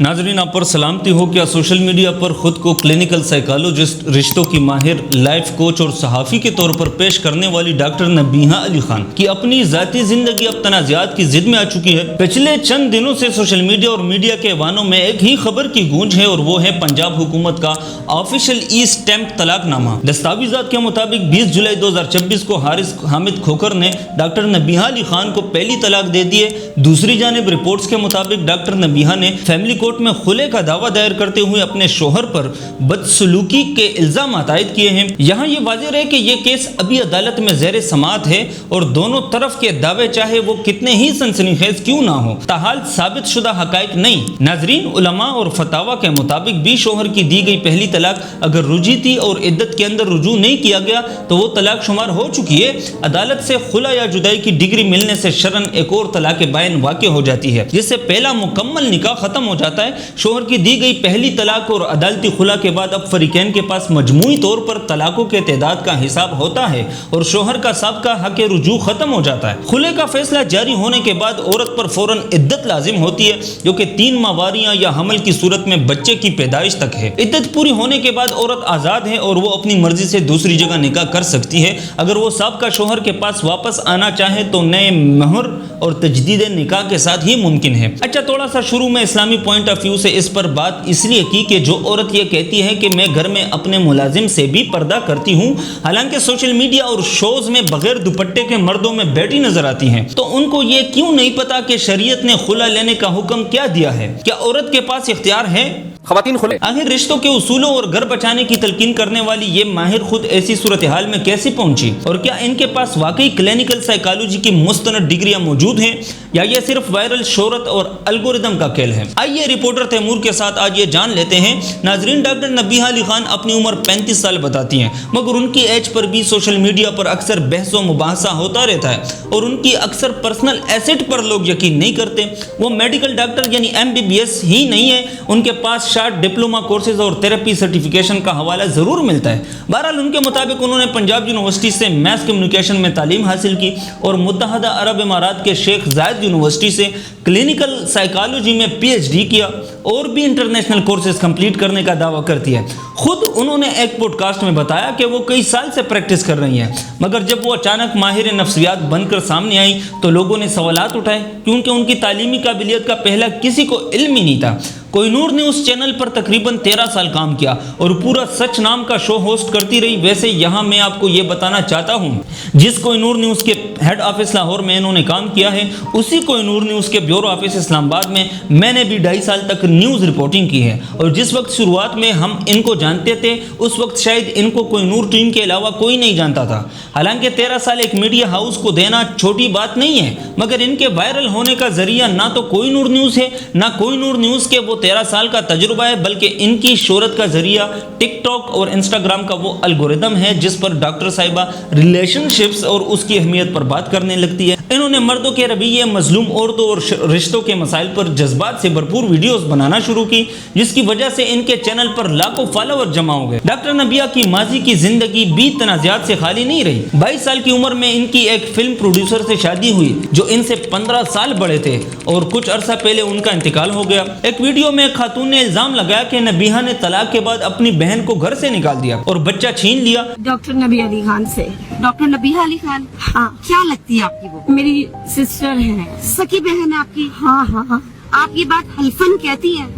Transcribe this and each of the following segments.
नाजरीन, आप पर सलामती हो। क्या सोशल मीडिया पर खुद को क्लिनिकल साइकोलॉजिस्ट, रिश्तों की माहिर, लाइफ कोच और सहाफ़ी के तौर पर पेश करने वाली डॉक्टर नबीहा अली खान की अपनी ज़ाती ज़िंदगी अब तनाज़ात की जिद में आ चुकी है। पिछले चंद दिनों से सोशल मीडिया और मीडिया के वानों में एक ही खबर की गूंज है और वो है पंजाब हुकूमत का ऑफिशियल ई स्टैम्प तलाकनामा। दस्तावेज़ात के मुताबिक 20 जुलाई 2026 को हारिस हामिद खोखर ने डॉक्टर नबीहा अली खान को पहली तलाक दे दी है। दूसरी जानिब रिपोर्ट्स के मुताबिक डॉक्टर नबीहा ने फैमिली कोर्ट में खुले का दावा दायर करते हुए अपने शोहर पर बदसलूकी के इल्जाम आयद किए हैं। यहाँ ये वाज़ेह है कि ये केस अभी अदालत में ज़ेर समाअत है और दोनों तरफ के दावे चाहे वो कितने ही सनसनीखेज क्यों ना हो, ताहाल साबित शुदा हकाइक नहीं। नाजरीन, उलमा और फतावा के मुताबिक भी शोहर की दी गई पहली तलाक अगर रुजी थी और इद्दत के अंदर रुजू नहीं किया गया तो वो तलाक शुमार हो चुकी है। अदालत से खुला या जुदाई की डिग्री मिलने से शरन एक और तलाक बायन वाक़ हो जाती है, जिससे पहला मुकम्मल निकाह खत्म हो जाता है। शोहर की दी गई पहली तलाक और अदालती खुला के बाद अब फरीकैन के पास मजमूई तौर पर तलाकों के तादाद का हिसाब होता है और शोहर का साबका हक रुजू खत्म हो जाता है। खुले का फैसला जारी होने के बाद औरत पर फौरन इद्दत लाजिम होती है, जो कि 3 माहवारियां या हमल की सूरत में बच्चे की पैदाइश तक है। इद्दत पूरी होने के बाद औरत आज़ाद है और वो अपनी मर्जी से दूसरी जगह निकाह कर सकती है। अगर वो साबका शोहर के पास वापस आना चाहे तो नए महर और तजदीद निकाह के साथ ही मुमकिन है। अच्छा, थोड़ा सा शुरू में इस्लामी पॉइंट ऑफ व्यू से इस पर बात इसलिए की कि जो औरत ये कहती है कि मैं घर में अपने मुलाजिम से भी पर्दा करती हूँ, हालांकि सोशल मीडिया और शोज में बगैर दुपट्टे के मर्दों में बैठी नजर आती हैं, तो उनको ये क्यों नहीं पता कि शरीयत ने खुला लेने का हुक्म क्या दिया है? क्या औरत के पास इख्तियार है ख़वातीन खुले? आखिर रिश्तों के उसूलों और घर बचाने की तलकीन करने वाली ये माहिर खुद ऐसी सूरत हाल में कैसे पहुंची और क्या इनके पास वाकई क्लिनिकल साइकोलॉजी की मुस्तनद डिग्रियां मौजूद हैं या ये सिर्फ वायरल शोहरत और एल्गोरिदम का खेल है? आइए रिपोर्टर तैमूर के साथ आज ये जान लेते हैं। नाजरीन, डॉक्टर नबीहा अली खान अपनी उम्र 35 साल बताती हैं, मगर उनकी एज पर भी सोशल मीडिया पर अक्सर बहस व मुबाहसा होता रहता है और उनकी अक्सर पर्सनल एसेट पर लोग यकीन नहीं करते। वो मेडिकल डॉक्टर यानी MBBS ही नहीं है, उनके पास शार्ट डिप्लोमा कोर्सेज और थेरेपी सर्टिफिकेशन का हवाला ज़रूर मिलता है। बहरहाल उनके मुताबिक उन्होंने पंजाब यूनिवर्सिटी से मैस कम्युनिकेशन में तालीम हासिल की और मुत्तहदा अरब इमारात के शेख जायद यूनिवर्सिटी से क्लिनिकल साइकोलॉजी में PhD किया और भी इंटरनेशनल कोर्सेज कंप्लीट करने का दावा करती है। खुद उन्होंने एक पॉडकास्ट में बताया कि वो कई साल से प्रैक्टिस कर रही हैं, मगर जब वो अचानक माहिर नफ्सियात बनकर सामने आई तो लोगों ने सवालात उठाए क्योंकि उनकी तालीमी काबिलियत का पहला किसी को इल्म ही नहीं था। कोहिनूर ने उस चैनल पर तकरीबन 13 साल काम किया और पूरा सच नाम का शो होस्ट करती रही। वैसे यहाँ मैं आपको ये बताना चाहता हूँ, जिस कोहिनूर न्यूज़ के हेड ऑफिस लाहौर में इन्होंने काम किया है, उसी कोहिनूर न्यूज़ के ब्यूरो ऑफिस इस्लामाबाद में मैंने भी 2.5 साल तक न्यूज़ रिपोर्टिंग की है। और जिस वक्त शुरुआत में हम इनको जानते थे उस वक्त शायद इनको कोहिनूर टीम के अलावा कोई नहीं जानता था। हालांकि 13 साल एक मीडिया हाउस को देना छोटी बात नहीं है, मगर इनके वायरल होने का जरिया ना तो कोहिनूर न्यूज़ है ना कोहिनूर न्यूज़ के वो 13 साल का तजुर्बा है, बल्कि इनकी शोहरत का जरिया टिकटॉक और इंस्टाग्राम का वो एल्गोरिदम है जिस पर डॉक्टर साहिबा रिलेशनशिप्स और उसकी अहमियत पर बात करने लगती है। इन्होंने मर्दों के रवैये, मजलूम औरतों और रिश्तों के मसाइल पर जज्बात से भरपूर वीडियोस बनाना शुरू की, जिसकी वजह से इनके चैनल पर लाखों फॉलोअर जमा हो गए। डॉक्टर नबीहा की माजी की जिंदगी भी तनाज़ात से खाली नहीं रही। 22 साल की उम्र में इनकी एक फिल्म प्रोड्यूसर से शादी हुई जो इनसे 15 साल बड़े थे और कुछ अरसा पहले उनका इंतकाल हो गया। एक वीडियो में खातून ने इल्जाम लगाया कि नबीहा ने तलाक के बाद अपनी बहन को घर से निकाल दिया और बच्चा छीन लिया। डॉक्टर नबीहा अली खान से। डॉक्टर नबीहा अली खान, हाँ, क्या लगती है आपकी? वो मेरी सिस्टर है, सकी बहन है आपकी। हाँ हाँ हाँ, आप ये बात हल्फन कहती हैं?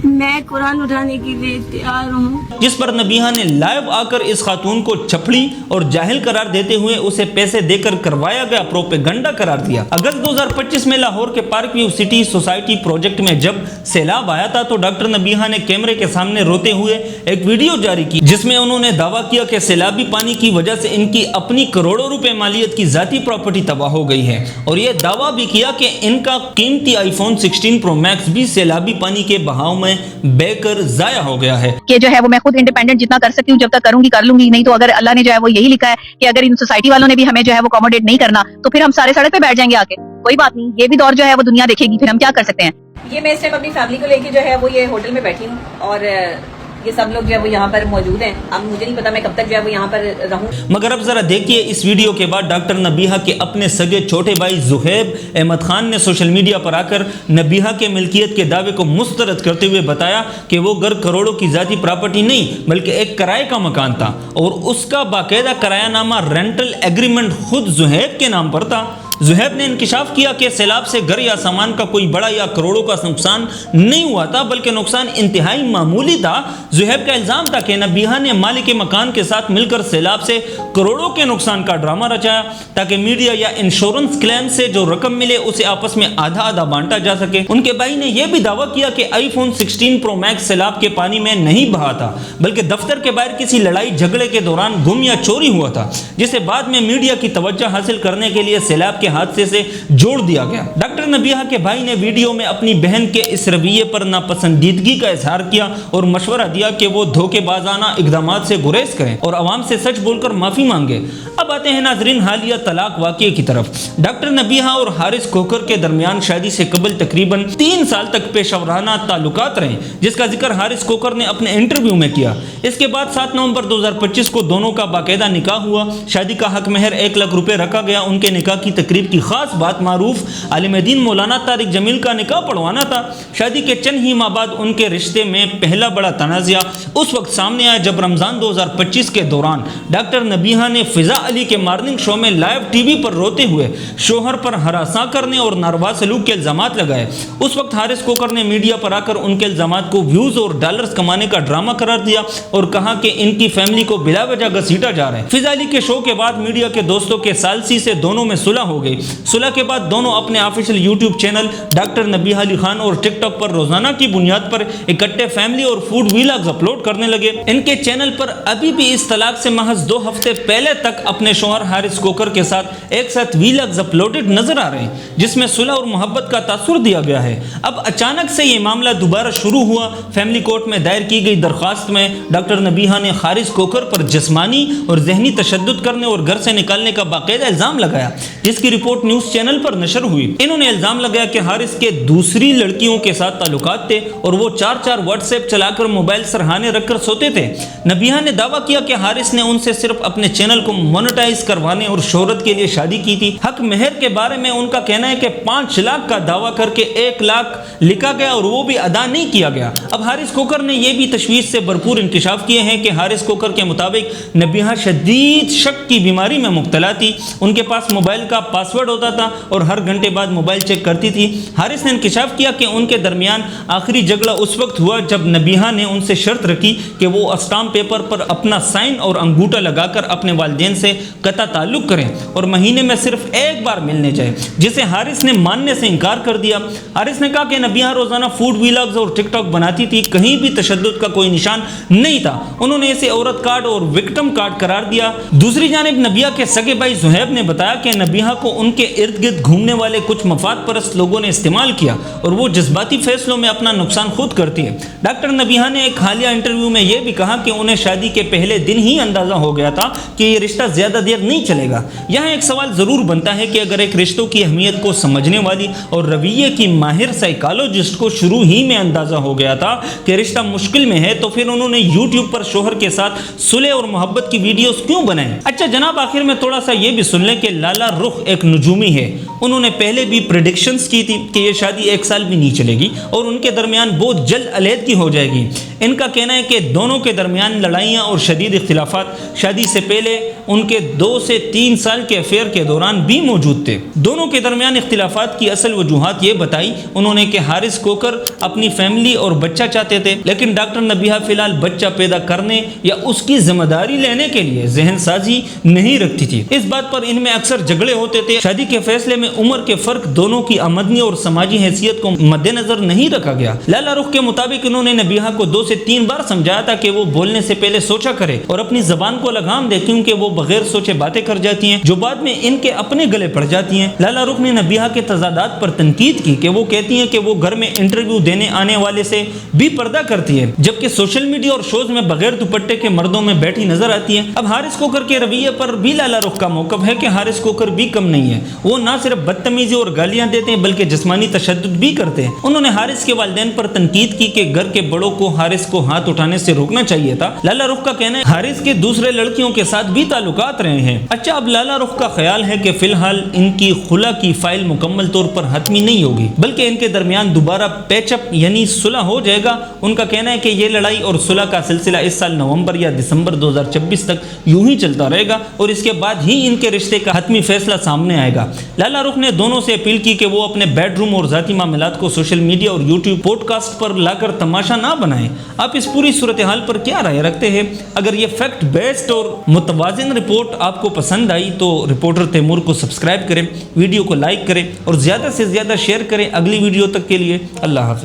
मैं कुरान उठाने के लिए तैयार हूँ। जिस पर नबीहा ने लाइव आकर इस खातून को छपड़ी और जाहिल करार देते हुए उसे पैसे देकर करवाया गया प्रोपेगंडा करार दिया। अगस्त 2025 में लाहौर के park view city society project में जब सैलाब आया था तो डॉक्टर नबीहा ने कैमरे के सामने रोते हुए एक वीडियो जारी की, जिसमें उन्होंने दावा किया कि सैलाबी पानी की वजह से इनकी अपनी करोड़ों रुपए मालियत की जाती प्रॉपर्टी तबाह हो गई है और यह दावा भी किया कि इनका कीमती iPhone 16 Pro Max भी सैलाबी पानी के बहाव में बेकर जाया हो गया है। कि जो है वो मैं खुद इंडिपेंडेंट जितना कर सकती हूँ जब तक करूंगी कर लूंगी, नहीं तो अगर अल्लाह ने जो है वो यही लिखा है कि अगर इन सोसाइटी वालों ने भी हमें जो है वो अकोमोडेट नहीं करना तो फिर हम सारे सड़क पे बैठ जाएंगे आके। कोई बात नहीं, ये भी दौर जो है वो दुनिया देखेगी, फिर हम क्या कर सकते हैं। ये मैं इस टाइम अपनी फैमिली को लेके जो है वो ये होटल में बैठी हूँ और یہ سب لوگ جو ہے وہ یہاں پر موجود ہیں. اب مجھے نہیں پتا میں کب تک جو ہے وہ یہاں پر رہوں. مگر اب ذرا دیکھیے اس ویڈیو کے بعد ڈاکٹر نبیہہ کے اپنے سگے چھوٹے بھائی زہیب احمد خان نے سوشل میڈیا پر آ کر نبیہہ کے ملکیت کے دعوے کو مسترد کرتے ہوئے بتایا کہ وہ گھر کروڑوں کی ذاتی پراپرٹی نہیں بلکہ ایک کرائے کا مکان تھا اور اس کا باقاعدہ کرایہ نامہ رینٹل ایگریمنٹ خود زہیب کے نام پر تھا. زہیب نے انکشاف کیا کہ سیلاب سے گھر یا سامان کا کوئی بڑا یا کروڑوں کا نقصان نہیں ہوا تھا بلکہ نقصان انتہائی معمولی تھا. زہیب کا الزام تھا کہ نبیہہ نے مالک مکان کے ساتھ مل کر سیلاب سے کروڑوں کے نقصان کا ڈرامہ رچایا تاکہ میڈیا یا انشورنس کلیم سے جو رقم ملے اسے آپس میں آدھا آدھا بانٹا جا سکے. ان کے بھائی نے یہ بھی دعویٰ کیا کہ آئی فون 16 پرو میکس سیلاب کے پانی میں نہیں بہا تھا بلکہ دفتر کے باہر کسی لڑائی جھگڑے کے دوران گم یا چوری ہوا تھا جسے بعد میں میڈیا کی توجہ حاصل کرنے کے لیے سیلاب کے حادثے سے جوڑ دیا گیا. ڈاکٹر نبیہہ کے بھائی نے ویڈیو میں اپنی بہن کے اس رویے پر ناپسندیدگی کا اظہار کیا اور مشورہ دیا کہ وہ دھوکے بازانہ اقدامات سے گریز کریں اور عوام سے سچ بول کر معافی مانگے. اب آتے ہیں ناظرین حالیہ طلاق واقعے کی طرف. ڈاکٹر نبیہہ اور حارث کھوکھر کے درمیان شادی سے قبل تقریباً 3 سال تک پیشہ ورانہ تعلقات رہے جس کا ذکر حارث کھوکھر نے اپنے انٹرویو میں کیا. اس کے بعد 7 نومبر 2025 کو دونوں کا باقاعدہ نکاح ہوا. شادی کا حق مہر 1 لاکھ روپے رکھا گیا. ان کے نکاح کی تقریب کی خاص بات معروف عالم دین مولانا طارق جمیل کا نکاح پڑھوانا تھا. شادی کے چند ہی ماہ بعد ان کے رشتے میں پہلا بڑا تنازعہ اس وقت سامنے آیا جب رمضان 2025 کے دوران ڈاکٹر نبیہہ نے فضا علی کے مارننگ شو میں لائیو ٹی وی پر روتے ہوئے شوہر پر ہراساں کرنے اور ناروا سلوک کے الزامات لگائے. اس وقت حارث کھوکھر نے میڈیا پر آ کر ان کے الزامات کو ویوز اور ڈالرز کمانے کا ڈرامہ قرار دیا اور کہا کہ ان کی فیملی کو بلا وجہ گھسیٹا جا رہا ہے. فضا علی کے شو کے بعد میڈیا کے دوستوں کے ثالثی سے دونوں میں صلح ہو گئی. صلح کے بعد دونوں اپنے official YouTube channel doctor نبیہہ Ali Khan اور ٹک ٹاک پر روزانہ کی بنیاد پر اکٹھے فیملی اور فوڈ ویلاگز اپلوڈ کرنے لگے. ان کے چینل پر ابھی بھی اس طلاق سے محض 2 ہفتے پہلے تک اپنے شوہر حارث کھوکھر کے ساتھ ایک ساتھ ویلاگز اپلوڈڈ نظر آ رہے ہیں جس میں صلح اور محبت کا تاثر دیا گیا ہے. اب اچانک سے یہ معاملہ دوبارہ شروع ہوا. فیملی کورٹ میں دائر کی گئی درخواست میں ڈاکٹر نبیہہ نے حارث کھوکھر پر جسمانی اور ذہنی تشدد کرنے اور گھر سے نکالنے کا باقاعدہ الزام لگایا جس کی رپورٹ نیوز چینل پر نشر ہوئی. انہوں نے الزام لگایا کہ حارث کے دوسری لڑکیوں کے ساتھ تعلقات تھے اور وہ 4 واٹس ایپ چلا کر موبائل سرہانے رکھ کر سوتے تھے. نبیہہ نے دعویٰ کیا کہ حارث نے ان سے صرف اپنے چینل کو مونیٹائز کروانے اور شہرت کے لیے شادی کی تھی. حق مہر کے بارے میں ان کا کہنا ہے کہ 5 لاکھ کا دعویٰ کر کے 1 لاکھ لکھا گیا اور وہ بھی ادا نہیں کیا گیا. اب حارث کھوکھر نے یہ بھی تشویش سے بھرپور انکشاف کیے ہیں کہ حارث کھوکھر کے مطابق نبیہہ شدید شک کی بیماری میں مبتلا تھی. ان کے پاس موبائل کا پاسورڈ ہوتا تھا اور ہر گھنٹے بعد موبائل چیک کرتی تھی. حارث نے انکشاف کیا کہ ان کے درمیان آخری جھگڑا اس وقت ہوا جب نبیہہ نے ان سے شرط رکھی کہ وہ اسٹامپ پیپر پر اپنا سائن اور انگوٹھا لگا کر اپنے والدین سے قطع تعلق کریں اور مہینے میں صرف 1 بار ملنے جائے جسے حارث نے ماننے سے انکار کر دیا. حارث نے کہا کہ نبیہہ روزانہ فوڈ ویلاگز اور ٹک ٹاک بناتی تھی. کہیں بھی تشدد کا کوئی نشان نہیں تھا. انہوں نے اسے عورت کارڈ اور وکٹم کارڈ قرار دیا. دوسری جانب نبیہہ کے سگے بھائی زہیب نے بتایا کہ نبیہہ کو ان کے ارد گرد گھومنے والے کچھ مفاد پرست لوگوں نے استعمال کیا اور وہ جذباتی فیصلوں میں اپنا نقصان خود کرتی ہے. ڈاکٹر نبیہہ نے ایک حالیہ انٹرویو میں یہ بھی کہا کہ انہیں شادی کے پہلے دن ہی اندازہ ہو گیا تھا کہ یہ رشتہ زیادہ دیر نہیں چلے گا. یہاں ایک سوال ضرور بنتا ہے کہ اگر ایک رشتوں کی اہمیت کو سمجھنے والی اور رویے کی ماہر سائیکالوجسٹ کو شروع ہی میں اندازہ ہو گیا تھا کہ رشتہ مشکل میں ہے تو پھر انہوں نے یوٹیوب پر شوہر کے ساتھ صلح اور محبت کی ویڈیوز کیوں بنائیں؟ اچھا جناب آخر میں تھوڑا سا یہ بھی سن لیں کہ لالا رخ ایک نجومی ہے. انہوں نے پہلے بھی پریڈکشنز کی تھی کہ یہ شادی 1 سال بھی نہیں چلے گی اور ان کے درمیان بہت جلد علیحدگی ہو جائے گی. ان کا کہنا ہے کہ دونوں کے درمیان لڑائیاں اور شدید اختلافات شادی سے پہلے ان کے 2 سے 3 سال کے افیئر کے دوران بھی موجود تھے. دونوں کے درمیان اختلافات کی اصل وجوہات یہ بتائی انہوں نے کہ حارث کھوکھر اپنی فیملی اور بچہ چاہتے تھے لیکن ڈاکٹر نبیہہ فی الحال بچہ پیدا کرنے یا اس کی ذمہ داری لینے کے لیے ذہن سازی نہیں رکھتی تھی. اس بات پر ان میں اکثر جھگڑے ہوتے تھے. شادی کے فیصلے میں عمر کے فرق دونوں کی آمدنی اور سماجی حیثیت کو مد نظر نہیں رکھا گیا. لالا رخ کے مطابق انہوں نے نبیہہ کو 2 سے 3 بار سمجھایا تھا کہ وہ بولنے سے پہلے سوچا کرے اور اپنی زبان کو لگام دے کیونکہ وہ بغیر سوچے باتیں کر جاتی ہیں جو بعد میں ان کے اپنے گلے پڑ جاتی ہیں. لالا رخ نے نبیہہ کے تضادات پر تنقید کی کہ وہ کہتی ہیں کہ وہ گھر میں انٹرویو دینے آنے والے سے بھی پردہ کرتی ہے جبکہ سوشل میڈیا اور شوز میں بغیر دوپٹے کے مردوں میں بیٹھی نظر آتی ہے. اب حارث کھوکھر کے رویے پر بھی لالا رخ کا موقف ہے کہ حارث کھوکھر بھی کم نہیں ہے. وہ نہ صرف بدتمیزی اور گالیاں دیتے ہیں بلکہ جسمانی تشدد بھی کرتے ہیں. انہوں نے حارث کے والدین پر تنقید کی کہ گھر کے بڑوں کو حارث हारिस को हाथ उठाने से रोकना चाहिए था। लाला रुख का कहना है हारिस के दूसरे लड़कियों के साथ भी ताल्लुकात रहे हैं। अच्छा, अब लाला रुख का ख्याल है कि फिलहाल इनकी खुला की फाइल मुकम्मल तौर पर हतमी नहीं होगी, बल्कि इनके दरमियान दोबारा पैचअप यानी सुलह हो जाएगा। उनका कहना है कि ये लड़ाई और सुलह का सिलसिला इस साल नवंबर या दिसंबर 2026 तक यूं ही चलता रहेगा और इसके बाद ही इनके रिश्ते का हतमी फैसला सामने आएगा। लाला रुख ने दोनों से अपील की कि वो अपने बेडरूम और जाती मामलात को सोशल मीडिया और यूट्यूब पॉडकास्ट पर लाकर तमाशा ना बनाएं। आप इस पूरी सूरत हाल पर क्या राय रखते हैं? अगर ये फैक्ट बेस्ड और मुतवाज़िन रिपोर्ट आपको पसंद आई तो रिपोर्टर तैमूर को सब्सक्राइब करें, वीडियो को लाइक करें और ज़्यादा से ज़्यादा शेयर करें। अगली वीडियो तक के लिए अल्लाह हाफ़िज़।